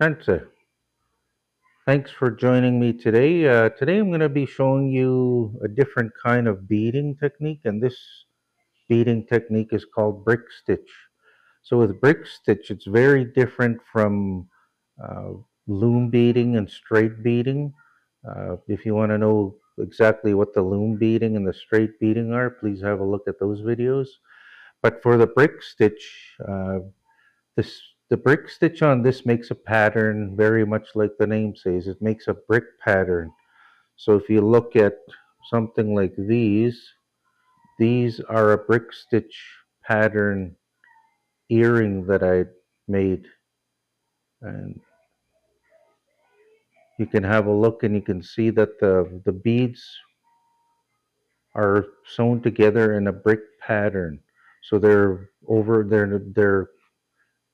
Spencer, thanks for joining me today. Today I'm going to be showing you a different kind of beading technique, and this beading technique is called brick stitch. So with brick stitch, it's very different from uh, loom beading and straight beading. If you want to know exactly what the loom beading and the straight beading are, please have a look at those videos. But for the brick stitch, this the brick stitch on this makes a pattern very much like the name says. It makes a brick pattern. So if you look at something like these are a brick stitch pattern earring that I made. And you can have a look and you can see that the beads are sewn together in a brick pattern. So they're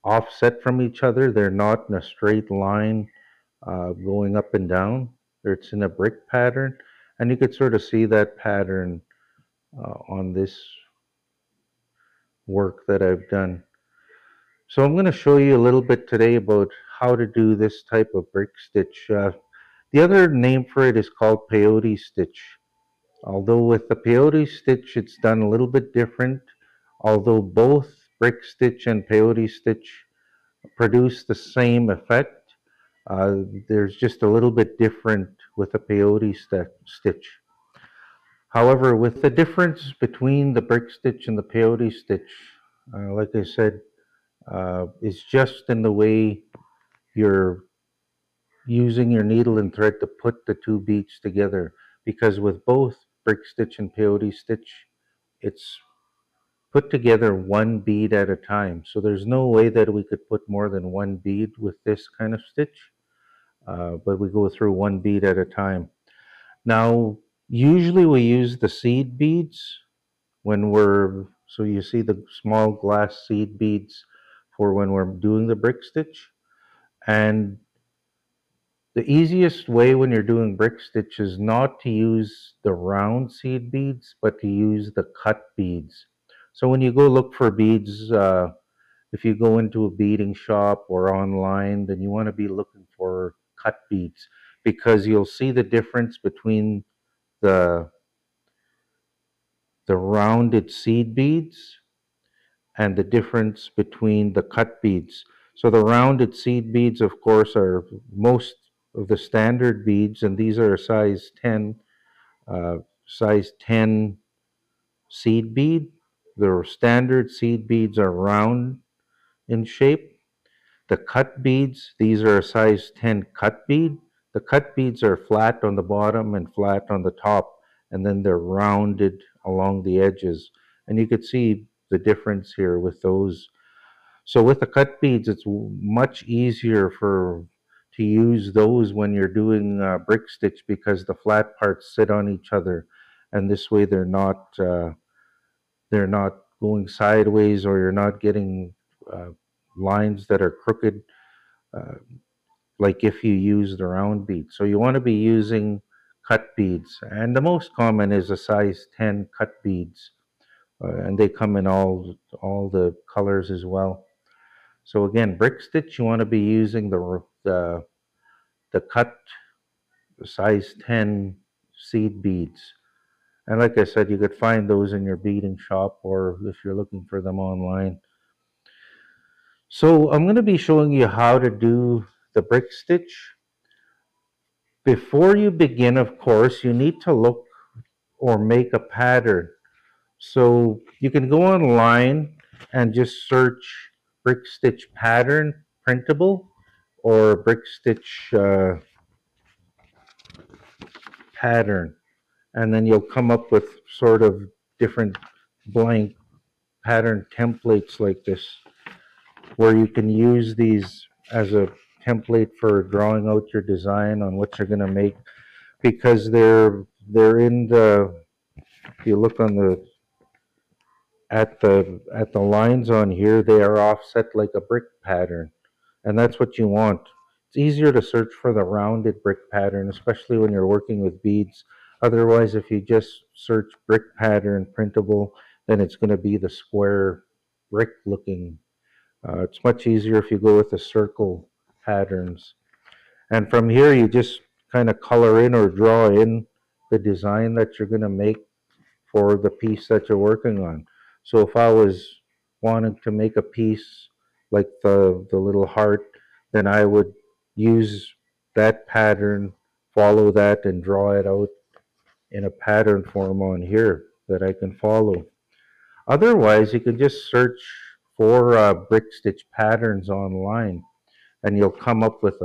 offset from each other. They're not in a straight line going up and down. It's in a brick pattern, and you could sort of see that pattern on this work that I've done. So I'm going to show you a little bit today about how to do this type of brick stitch. The other name for it is called peyote stitch. Although with the peyote stitch, it's done a little bit different. Although both brick stitch and peyote stitch produce the same effect, there's just a little bit different with the peyote stitch. However, with the difference between the brick stitch and the peyote stitch, like I said, is just in the way you're using your needle and thread to put the two beads together. Because with both brick stitch and peyote stitch, it's put together one bead at a time. So there's no way that we could put more than one bead with this kind of stitch, but we go through one bead at a time. Now, usually we use the seed beads so you see the small glass seed beads for when we're doing the brick stitch. And the easiest way when you're doing brick stitch is not to use the round seed beads, but to use the cut beads. So when you go look for beads, if you go into a beading shop or online, then you want to be looking for cut beads because you'll see the difference between the the rounded seed beads and the difference between the cut beads. So the rounded seed beads, of course, are most of the standard beads, and these are a size 10 seed bead. The standard seed beads are round in shape. The cut beads, these are a size 10 cut bead. The cut beads are flat on the bottom and flat on the top, and then they're rounded along the edges. And you could see the difference here with those. So with the cut beads, it's much easier for to use those when you're doing brick stitch because the flat parts sit on each other, and this way they're not going sideways or you're not getting uh, lines that are crooked uh, like if you use the round beads. So you want to be using cut beads, and the most common is a size 10 cut beads, and they come in all the colors as well. So again, brick stitch, you want to be using the cut size 10 seed beads. And like I said, you could find those in your beading shop or if you're looking for them online. So I'm going to be showing you how to do the brick stitch. Before you begin, of course, you need to look or make a pattern. So you can go online and just search brick stitch pattern printable or brick stitch pattern, and then you'll come up with sort of different blank pattern templates like this, where you can use these as a template for drawing out your design on what you're going to make because they're in the if you look on the at the lines on here, they are offset like a brick pattern, and that's what you want. It's easier to search for the rounded brick pattern, especially when you're working with beads. Otherwise, if you just search brick pattern printable, then it's going to be the square brick looking. It's much easier if you go with a circle patterns. And from here, you just kind of color in or draw in the design that you're going to make for the piece that you're working on. So if I was wanting to make a piece like the little heart, then I would use that pattern, follow that, and draw it out in a pattern form on here that I can follow. Otherwise, you can just search for brick stitch patterns online, and you'll come up with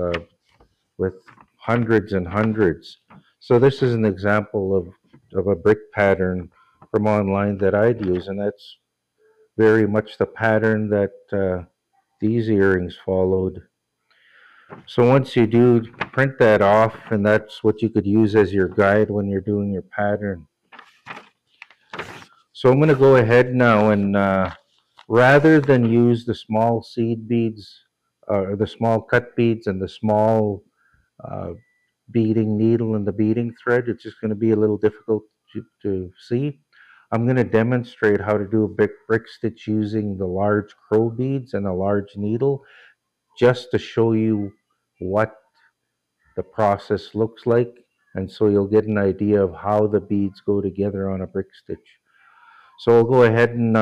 hundreds and hundreds. So this is an example of a brick pattern from online that I'd use, and that's very much the pattern that these earrings followed. So once you do, print that off, and that's what you could use as your guide when you're doing your pattern. So I'm going to go ahead now and rather than use the small seed beads, or the small cut beads and the small uh, beading needle and the beading thread, it's just going to be a little difficult to see. I'm going to demonstrate how to do a brick stitch using the large crow beads and a large needle, just to show you what the process looks like, and so you'll get an idea of how the beads go together on a brick stitch. So I'll go ahead and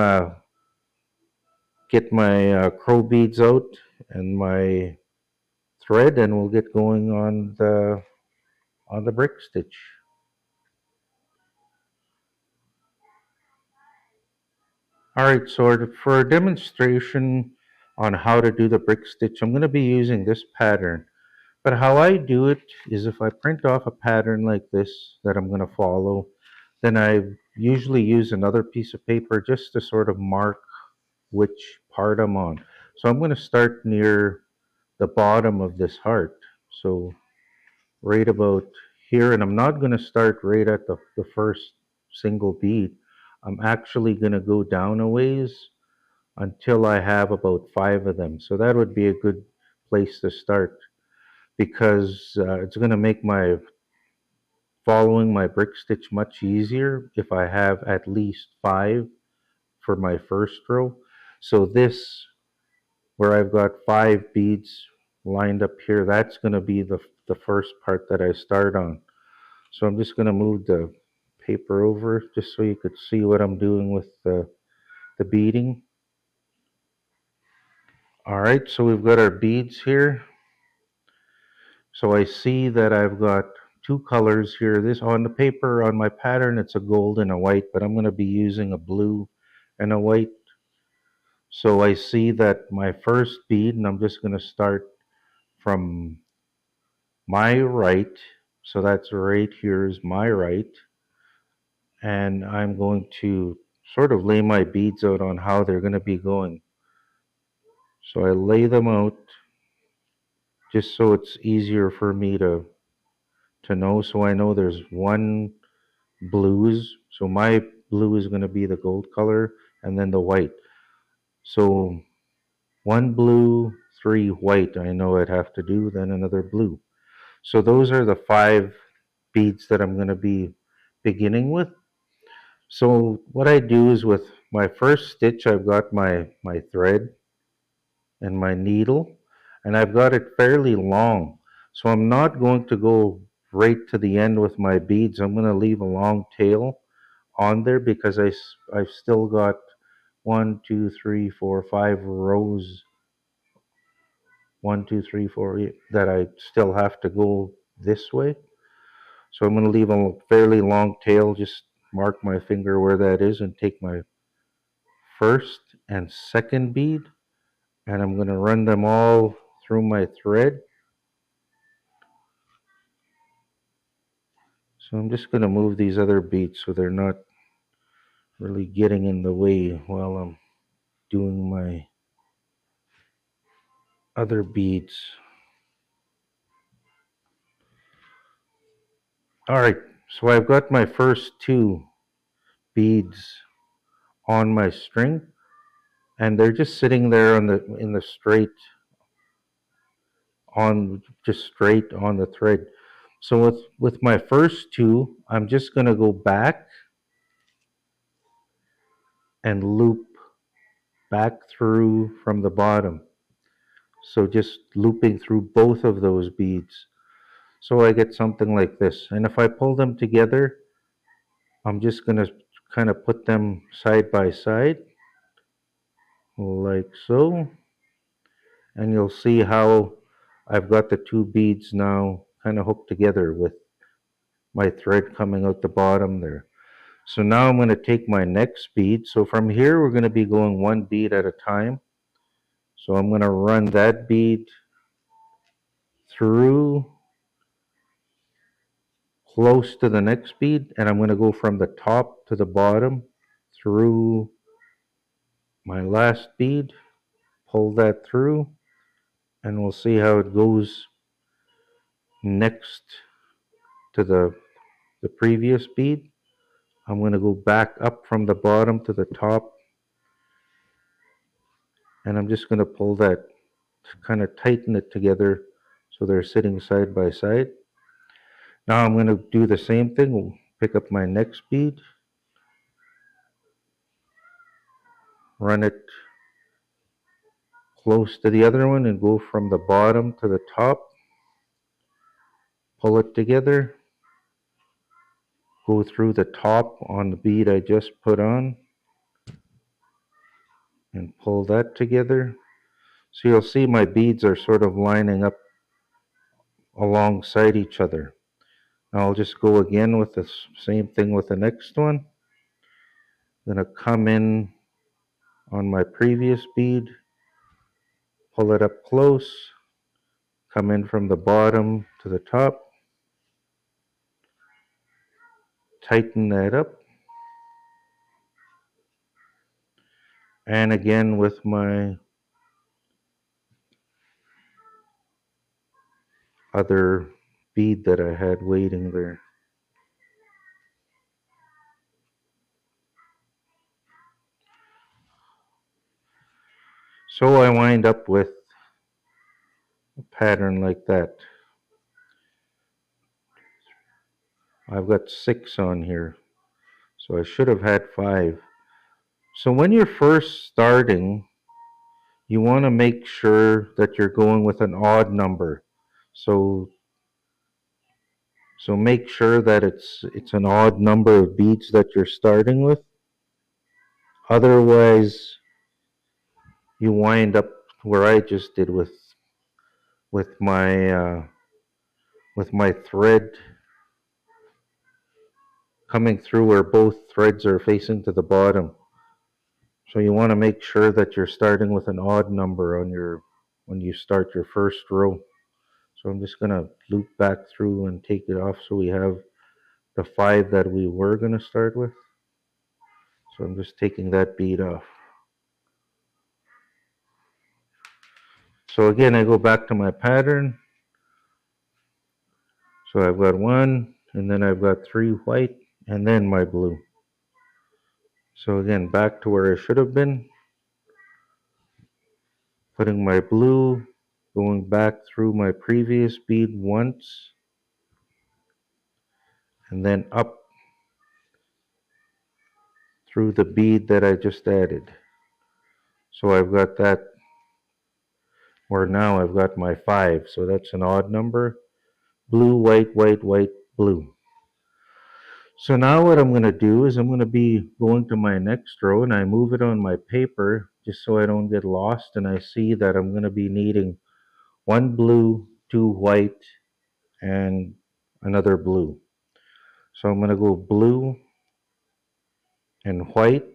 get my crow beads out and my thread, and we'll get going on the brick stitch. All right, so for a demonstration on how to do the brick stitch, I'm going to be using this pattern. But how I do it is if I print off a pattern like this that I'm going to follow, then I usually use another piece of paper just to sort of mark which part I'm on. So I'm going to start near the bottom of this heart. So right about here, and I'm not going to start right at the first single bead. I'm actually going to go down a ways until I have about five of them. So that would be a good place to start, because it's going to make my following my brick stitch much easier if I have at least five for my first row. So this, where I've got five beads lined up here, that's going to be the first part that I start on. So I'm just going to move the paper over just so you could see what I'm doing with the beading. All right, so we've got our beads here. So I see that I've got two colors here. This on the paper, on my pattern, it's a gold and a white, but I'm going to be using a blue and a white. So I see that my first bead, and I'm just going to start from my right. So that's right here is my right. And I'm going to sort of lay my beads out on how they're going to be going. So I lay them out just so it's easier for me to know. So I know there's one blues. So my blue is going to be the gold color, and then the white. So one blue, three white, I know I'd have to do, then another blue. So those are the five beads that I'm going to be beginning with. So what I do is with my first stitch, I've got my thread and my needle, and I've got it fairly long. So I'm not going to go right to the end with my beads. I'm going to leave a long tail on there because I've still got one, two, three, four, five rows. One, two, three, four, that I still have to go this way. So I'm going to leave a fairly long tail. Just mark my finger where that is and take my first and second bead, and I'm going to run them all through my thread. So I'm just going to move these other beads so they're not really getting in the way while I'm doing my other beads. All right, so I've got my first two beads on my string, and they're just sitting there on the in the straight on just straight on the thread. So with my first two, I'm just going to go back and loop back through from the bottom. So just looping through both of those beads. So I get something like this. And if I pull them together, I'm just going to kind of put them side by side like so. And you'll see how I've got the two beads now kind of hooked together with my thread coming out the bottom there. So now I'm going to take my next bead. So from here, we're going to be going one bead at a time. So I'm going to run that bead through close to the next bead, and I'm going to go from the top to the bottom through my last bead, pull that through, and we'll see how it goes next to the previous bead. I'm going to go back up from the bottom to the top, and I'm just going to pull that, kind of tighten it together so they're sitting side by side. Now I'm going to do the same thing. We'll pick up my next bead, run it close to the other one, and go from the bottom to the top, pull it together, go through the top on the bead I just put on, and pull that together. So you'll see my beads are sort of lining up alongside each other. Now I'll just go again with the same thing with the next one. I'm going to come in on my previous bead, pull it up close, come in from the bottom to the top, tighten that up, and again with my other bead that I had waiting there. So I wind up with a pattern like that. I've got 6 on here, so I should have had 5. So when you're first starting, you want to make sure that you're going with an odd number. So make sure that it's an odd number of beads that you're starting with. Otherwise, you wind up where I just did with my thread coming through where both threads are facing to the bottom. So you want to make sure that you're starting with an odd number on your when you start your first row. So I'm just going to loop back through and take it off so we have the 5 that we were going to start with. So I'm just taking that bead off. So again, I go back to my pattern. So I've got 1, and then I've got 3 white, and then my blue. So again, back to where I should have been. Putting my blue, going back through my previous bead once, and then up through the bead that I just added. So I've got that where now I've got my 5. So that's an odd number. Blue, white, white, white, blue. So now what I'm going to do is I'm going to be going to my next row, and I move it on my paper just so I don't get lost, and I see that I'm going to be needing 1 blue, 2 white, and another blue. So I'm going to go blue and white.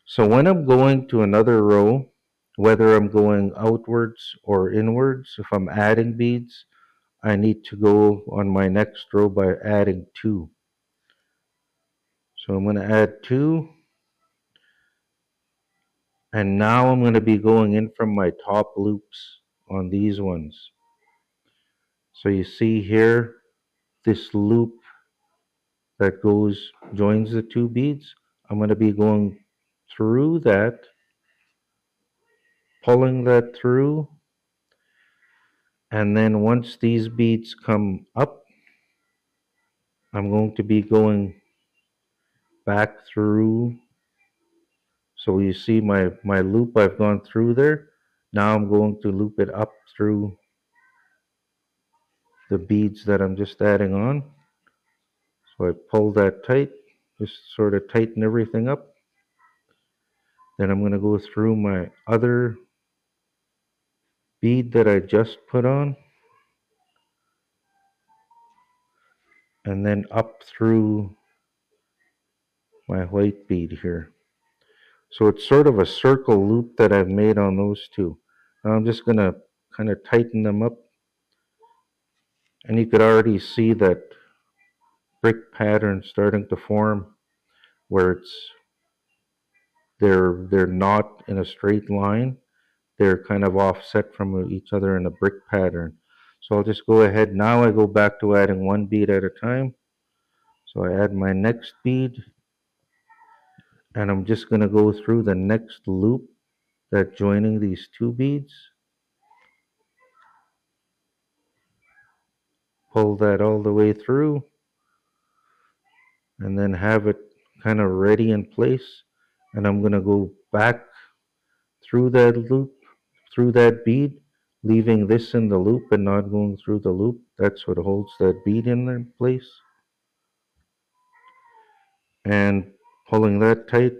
So when I'm going to another row, whether I'm going outwards or inwards, if I'm adding beads, I need to go on my next row by adding 2. So I'm going to add 2, and now I'm going to be going in from my top loops on these ones. So you see here, this loop that joins the 2 beads, I'm going to be going through that, pulling that through, and then once these beads come up, I'm going to be going back through. So you see my loop, I've gone through there. Now I'm going to loop it up through the beads that I'm just adding on. So I pull that tight, just sort of tighten everything up. Then I'm going to go through my other bead that I just put on, and then up through my white bead here. So it's sort of a circle loop that I've made on those two. Now I'm just going to kind of tighten them up, and you could already see that brick pattern starting to form where they're not in a straight line. They're kind of offset from each other in a brick pattern. So I'll just go ahead. Now I go back to adding one bead at a time. So I add my next bead, and I'm just going to go through the next loop that joining these two beads. Pull that all the way through, and then have it kind of ready in place. And I'm going to go back through that loop, through that bead, leaving this in the loop and not going through the loop. That's what holds that bead in their place. And pulling that tight.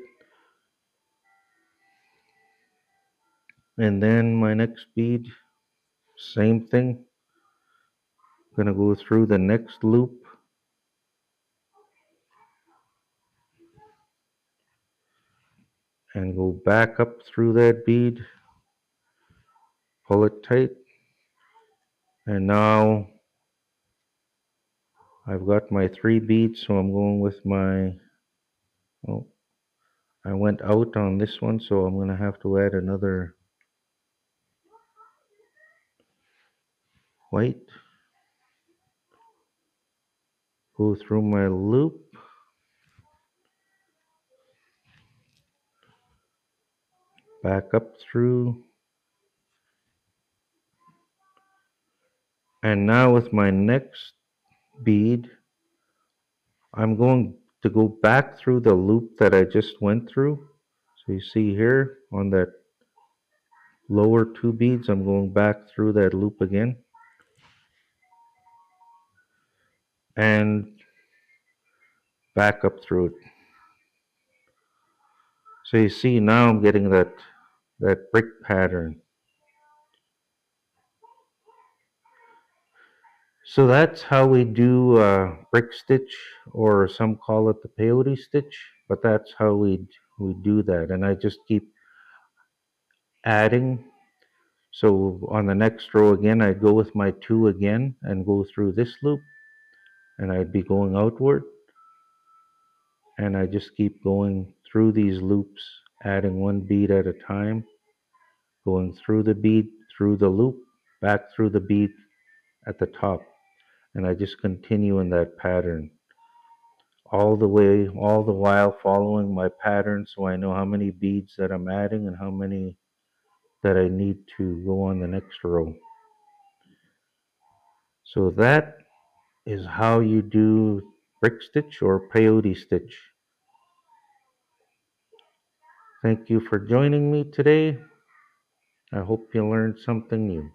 And then my next bead, same thing. Gonna go through the next loop and go back up through that bead, pull it tight, and now I've got my three beads, so I'm going with my, oh, I went out on this one, so I'm gonna have to add another white, go through my loop, back up through, and now with my next bead, I'm going to go back through the loop that I just went through. So you see here on that lower two beads, I'm going back through that loop again and back up through it. So you see now I'm getting that brick pattern. So that's how we do brick stitch, or some call it the peyote stitch, but that's how we do that. And I just keep adding. So on the next row again, I'd go with my two again and go through this loop, and I'd be going outward. And I just keep going through these loops, adding one bead at a time, going through the bead, through the loop, back through the bead at the top. And I just continue in that pattern all the way, all the while following my pattern, so I know how many beads that I'm adding and how many that I need to go on the next row. So that is how you do brick stitch or peyote stitch. Thank you for joining me today. I hope you learned something new.